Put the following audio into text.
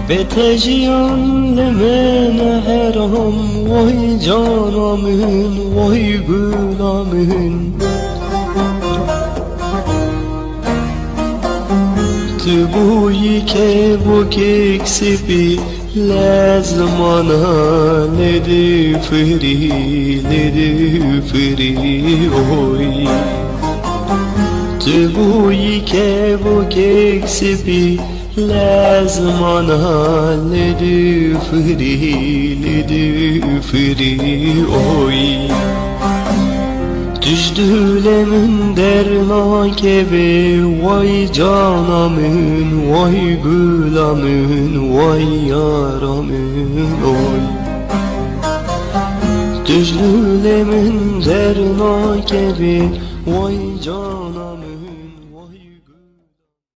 Beteciyanleme haram, vay canamın, vay gülamın. Tübuyi ke bu keksipi lazmana ledi firi oy. Tübuyi ke bu keksipi lazmana ledi firi oy. Düşdülemin dernakebe, vay canamın, vay gülamın, vay yaramın oy. Düşdülemin dernakebe, vay canamın.